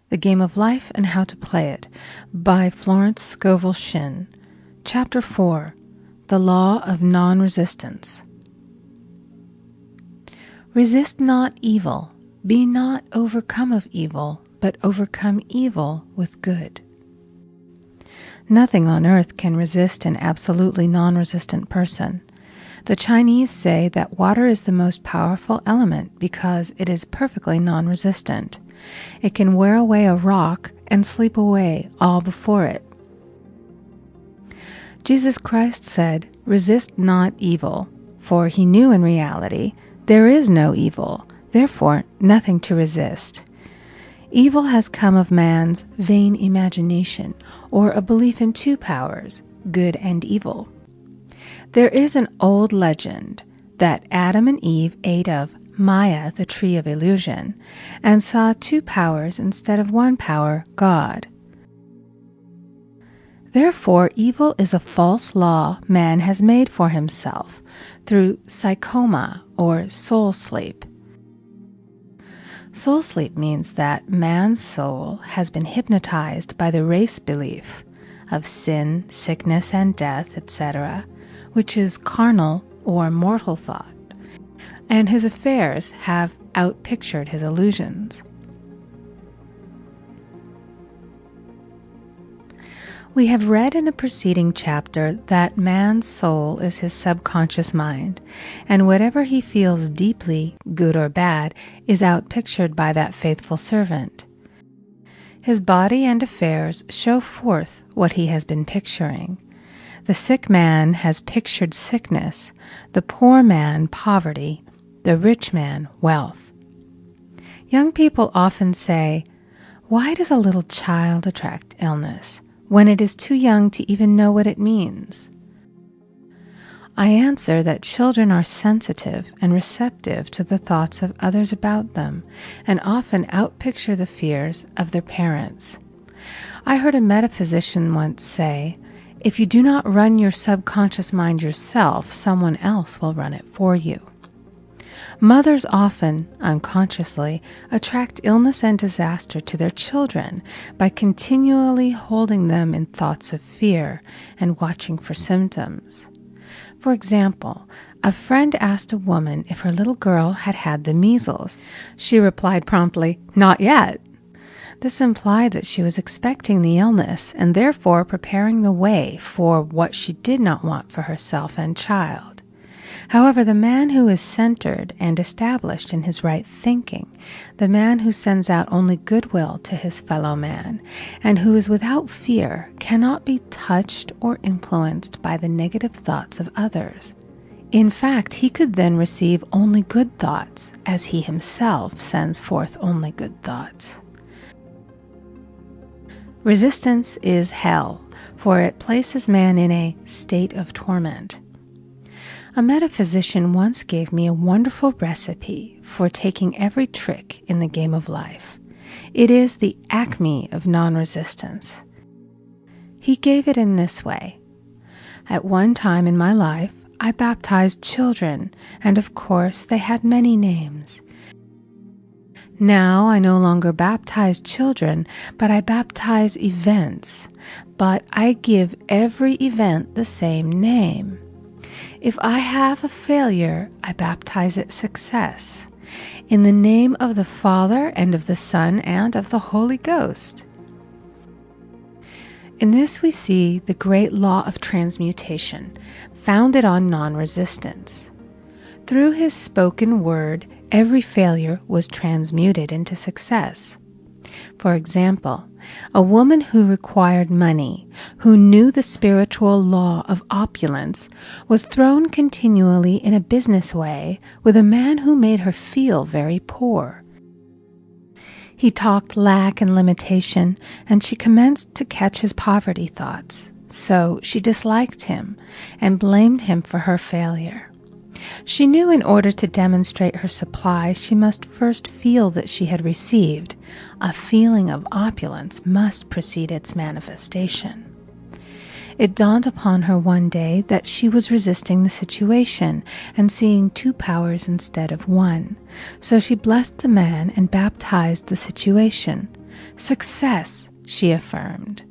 The Game of Life and How to Play It by Florence Scovel Shinn. Chapter 4. The Law of Non-Resistance. Resist not evil. Be not overcome of evil, but overcome evil with good. Nothing on earth can resist an absolutely non-resistant person. The Chinese say that water is the most powerful element because it is perfectly non-resistant. It can wear away a rock and sleep away all before it. Jesus Christ said, "Resist not evil," for he knew in reality there is no evil, therefore nothing to resist. Evil has come of man's vain imagination, or a belief in two powers, good and evil. There is an old legend that Adam and Eve ate of Maya, the tree of illusion, and saw two powers instead of one power, God. Therefore, evil is a false law man has made for himself through psychoma or soul sleep. Soul sleep means that man's soul has been hypnotized by the race belief of sin, sickness, and death, etc., which is carnal or mortal thought, and his affairs have outpictured his illusions. We have read in a preceding chapter that man's soul is his subconscious mind, and whatever he feels deeply, good or bad, is outpictured by that faithful servant. His body and affairs show forth what he has been picturing. The sick man has pictured sickness, the poor man poverty, the rich man wealth. Young people often say, "Why does a little child attract illness when it is too young to even know what it means?" I answer that children are sensitive and receptive to the thoughts of others about them, and often outpicture the fears of their parents. I heard a metaphysician once say, "If you do not run your subconscious mind yourself, someone else will run it for you." Mothers often, unconsciously, attract illness and disaster to their children by continually holding them in thoughts of fear and watching for symptoms. For example, a friend asked a woman if her little girl had had the measles. She replied promptly, "Not yet." This implied that she was expecting the illness and therefore preparing the way for what she did not want for herself and child. However, the man who is centered and established in his right thinking, the man who sends out only goodwill to his fellow man, and who is without fear, cannot be touched or influenced by the negative thoughts of others. In fact, he could then receive only good thoughts, as he himself sends forth only good thoughts. Resistance is hell, for it places man in a state of torment. A metaphysician once gave me a wonderful recipe for taking every trick in the game of life. It is the acme of non-resistance. He gave it in this way. At one time in my life, I baptized children, and of course they had many names. Now I no longer baptize children, but I baptize events. But I give every event the same name. If I have a failure, I baptize it success. In the name of the Father, and of the Son, and of the Holy Ghost. In this we see the great law of transmutation, founded on non-resistance. Through his spoken word, every failure was transmuted into success. For example, a woman who required money, who knew the spiritual law of opulence, was thrown continually in a business way with a man who made her feel very poor. He talked lack and limitation, and she commenced to catch his poverty thoughts. So she disliked him and blamed him for her failure. She knew in order to demonstrate her supply, she must first feel that she had received. A feeling of opulence must precede its manifestation. It dawned upon her one day that she was resisting the situation and seeing two powers instead of one. So she blessed the man and baptized the situation. Success, she affirmed.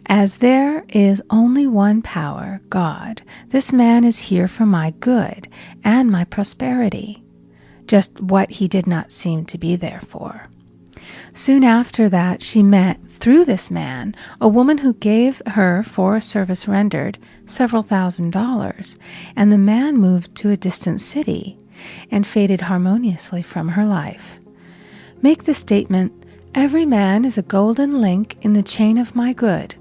As there is only one power, God, this man is here for my good and my prosperity, just what he did not seem to be there for. Soon after that, she met, through this man, a woman who gave her, for a service rendered, several $1,000s, and the man moved to a distant city and faded harmoniously from her life. Make the statement, every man is a golden link in the chain of my good,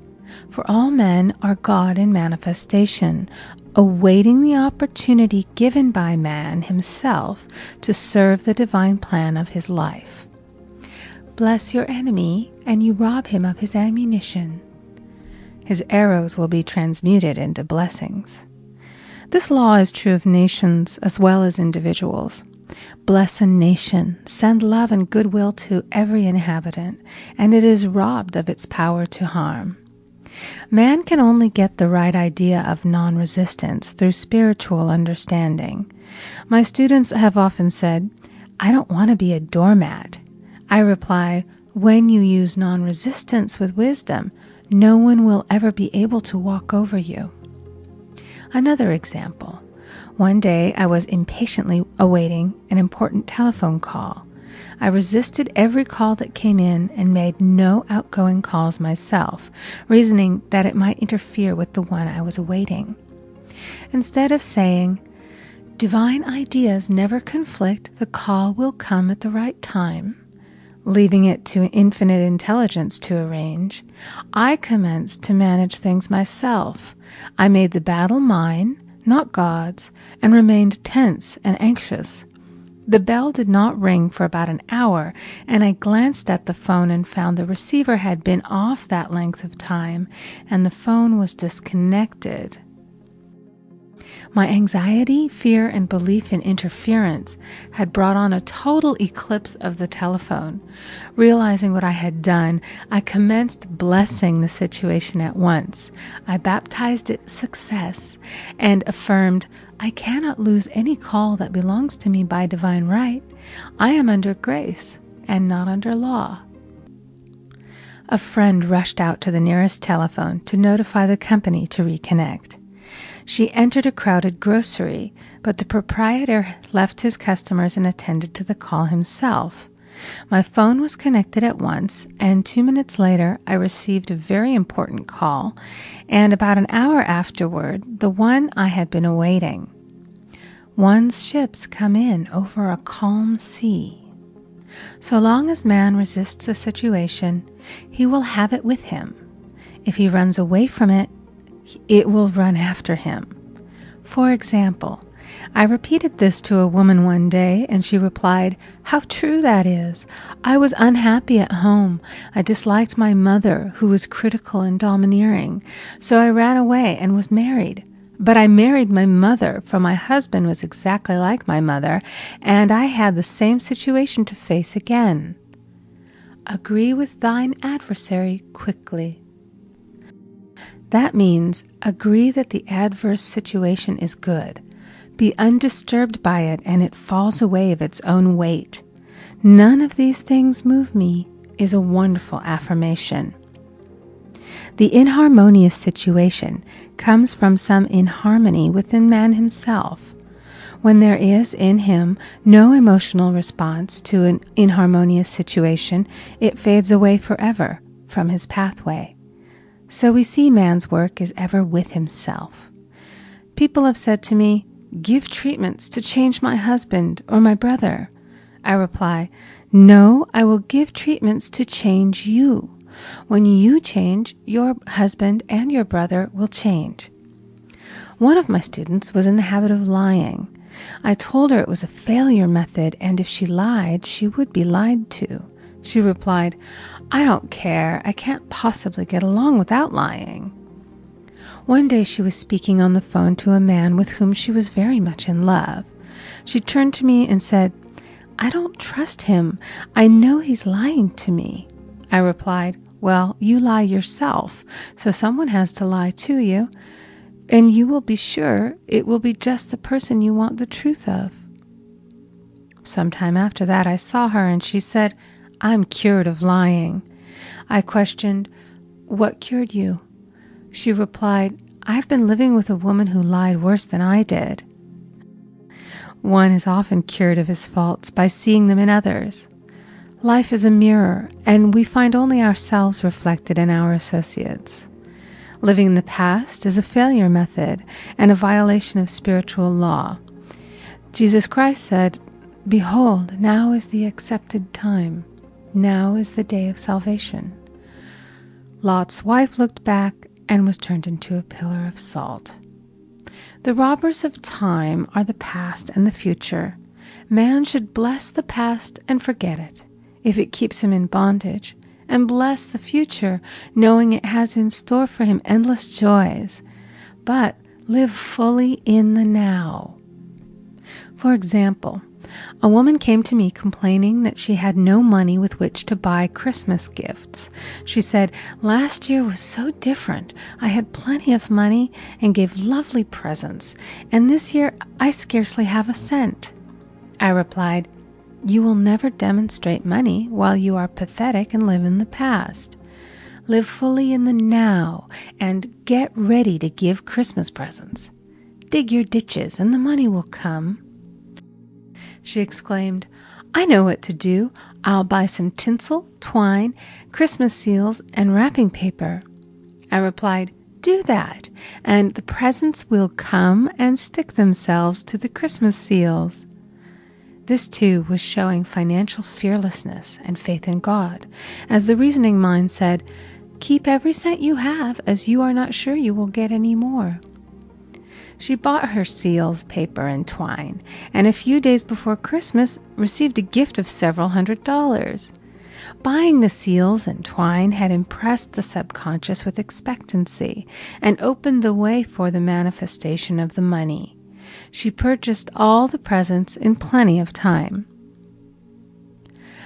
for all men are God in manifestation, awaiting the opportunity given by man himself to serve the divine plan of his life. Bless your enemy, and you rob him of his ammunition. His arrows will be transmuted into blessings. This law is true of nations as well as individuals. Bless a nation, send love and goodwill to every inhabitant, and it is robbed of its power to harm. Man can only get the right idea of non-resistance through spiritual understanding. My students have often said, I don't want to be a doormat. I reply, when you use non-resistance with wisdom, no one will ever be able to walk over you. Another example. One day I was impatiently awaiting an important telephone call. I resisted every call that came in and made no outgoing calls myself, reasoning that it might interfere with the one I was awaiting. Instead of saying, divine ideas never conflict, the call will come at the right time, leaving it to infinite intelligence to arrange, I commenced to manage things myself. I made the battle mine, not God's, and remained tense and anxious. The bell did not ring for about an hour, and I glanced at the phone and found the receiver had been off that length of time, and the phone was disconnected. My anxiety, fear, and belief in interference had brought on a total eclipse of the telephone. Realizing what I had done, I commenced blessing the situation at once. I baptized it success and affirmed, I cannot lose any call that belongs to me by divine right. I am under grace and not under law. A friend rushed out to the nearest telephone to notify the company to reconnect. She entered a crowded grocery, but the proprietor left his customers and attended to the call himself. My phone was connected at once, and 2 minutes later I received a very important call, and about an hour afterward, the one I had been awaiting. One's ships come in over a calm sea. So long as man resists a situation, he will have it with him. If he runs away from it, it will run after him. For example, I repeated this to a woman one day, and she replied, how true that is. I was unhappy at home. I disliked my mother, who was critical and domineering, so I ran away and was married. But I married my mother, for my husband was exactly like my mother, and I had the same situation to face again. Agree with thine adversary quickly. That means agree that the adverse situation is good. Be undisturbed by it, and it falls away of its own weight. None of these things move me is a wonderful affirmation. The inharmonious situation comes from some inharmony within man himself. When there is in him no emotional response to an inharmonious situation, it fades away forever from his pathway. So we see man's work is ever with himself. People have said to me, give treatments to change my husband or my brother. I reply, no, I will give treatments to change you. When you change, your husband and your brother will change. One of my students was in the habit of lying. I told her it was a failure method, and if she lied, she would be lied to. She replied, I don't care. I can't possibly get along without lying. One day she was speaking on the phone to a man with whom she was very much in love. She turned to me and said, I don't trust him. I know he's lying to me. I replied, well, you lie yourself, so someone has to lie to you, and you will be sure it will be just the person you want the truth of. Sometime after that I saw her, and she said, I'm cured of lying. I questioned, "What cured you?" She replied, "I've been living with a woman who lied worse than I did." One is often cured of his faults by seeing them in others. Life is a mirror, and we find only ourselves reflected in our associates. Living in the past is a failure method and a violation of spiritual law. Jesus Christ said, "Behold, now is the accepted time. Now is the day of salvation." Lot's wife looked back and was turned into a pillar of salt. The robbers of time are the past and the future. Man should bless the past and forget it, if it keeps him in bondage, and bless the future, knowing it has in store for him endless joys, but live fully in the now. For example, a woman came to me complaining that she had no money with which to buy Christmas gifts. She said, "Last year was so different. I had plenty of money and gave lovely presents, and this year I scarcely have a cent." I replied, "You will never demonstrate money while you are pathetic and live in the past. Live fully in the now and get ready to give Christmas presents. Dig your ditches and the money will come." She exclaimed, "I know what to do. I'll buy some tinsel, twine, Christmas seals, and wrapping paper." I replied, "Do that, and the presents will come and stick themselves to the Christmas seals." This too was showing financial fearlessness and faith in God, as the reasoning mind said, "Keep every cent you have, as you are not sure you will get any more." She bought her seals, paper, and twine, and a few days before Christmas received a gift of several $100s. Buying the seals and twine had impressed the subconscious with expectancy and opened the way for the manifestation of the money. She purchased all the presents in plenty of time.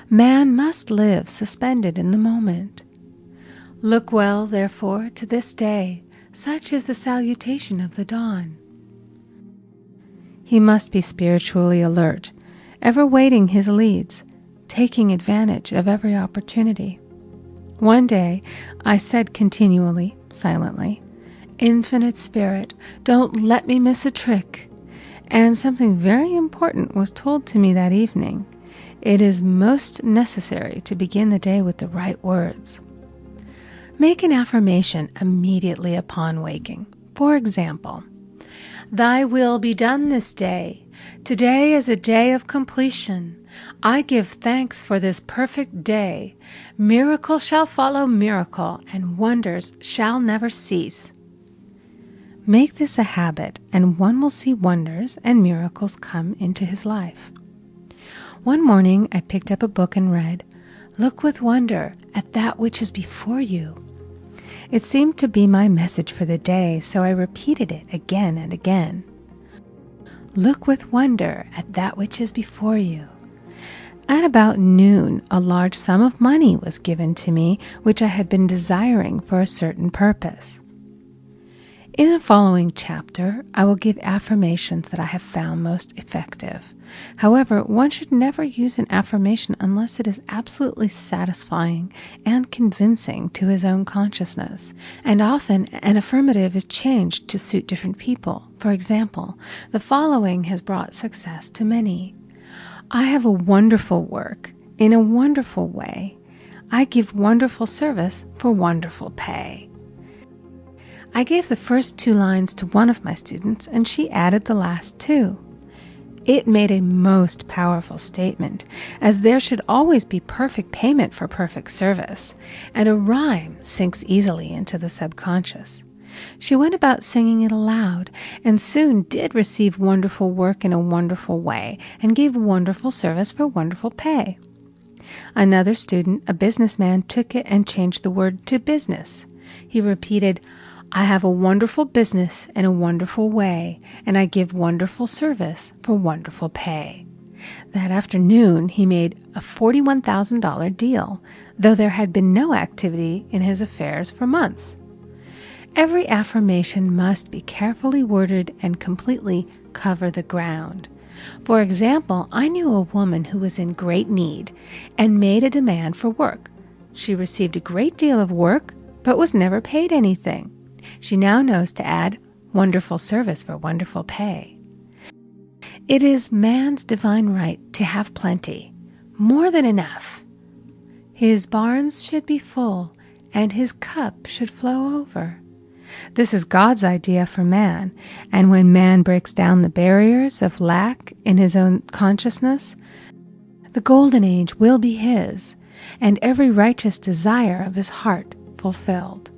Man must live suspended in the moment. Look well, therefore, to this day. Such is the salutation of the dawn. He must be spiritually alert, ever waiting his leads, taking advantage of every opportunity. One day, I said continually, silently, "Infinite Spirit, don't let me miss a trick." And something very important was told to me that evening. It is most necessary to begin the day with the right words. Make an affirmation immediately upon waking. For example, "Thy will be done this day. Today is a day of completion. I give thanks for this perfect day. Miracle shall follow miracle, and wonders shall never cease." Make this a habit, and one will see wonders and miracles come into his life. One morning I picked up a book and read, "Look with wonder at that which is before you." It seemed to be my message for the day, so I repeated it again and again. Look with wonder at that which is before you. At about noon, a large sum of money was given to me, which I had been desiring for a certain purpose. In the following chapter, I will give affirmations that I have found most effective. However, one should never use an affirmation unless it is absolutely satisfying and convincing to his own consciousness. And often, an affirmative is changed to suit different people. For example, the following has brought success to many. "I have a wonderful work in a wonderful way. I give wonderful service for wonderful pay." I gave the first 2 lines to one of my students, and she added the last 2. It made a most powerful statement, as there should always be perfect payment for perfect service, and a rhyme sinks easily into the subconscious. She went about singing it aloud, and soon did receive wonderful work in a wonderful way, and gave wonderful service for wonderful pay. Another student, a businessman, took it and changed the word to business. He repeated, "I have a wonderful business in a wonderful way, and I give wonderful service for wonderful pay." That afternoon, he made a $41,000 deal, though there had been no activity in his affairs for months. Every affirmation must be carefully worded and completely cover the ground. For example, I knew a woman who was in great need and made a demand for work. She received a great deal of work, but was never paid anything. She now knows to add wonderful service for wonderful pay. It is man's divine right to have plenty, more than enough. His barns should be full, and his cup should flow over. This is God's idea for man, and when man breaks down the barriers of lack in his own consciousness, the golden age will be his, and every righteous desire of his heart fulfilled.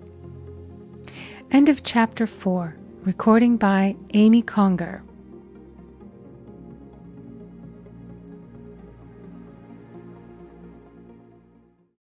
End of chapter 4. Recording by Amy Conger.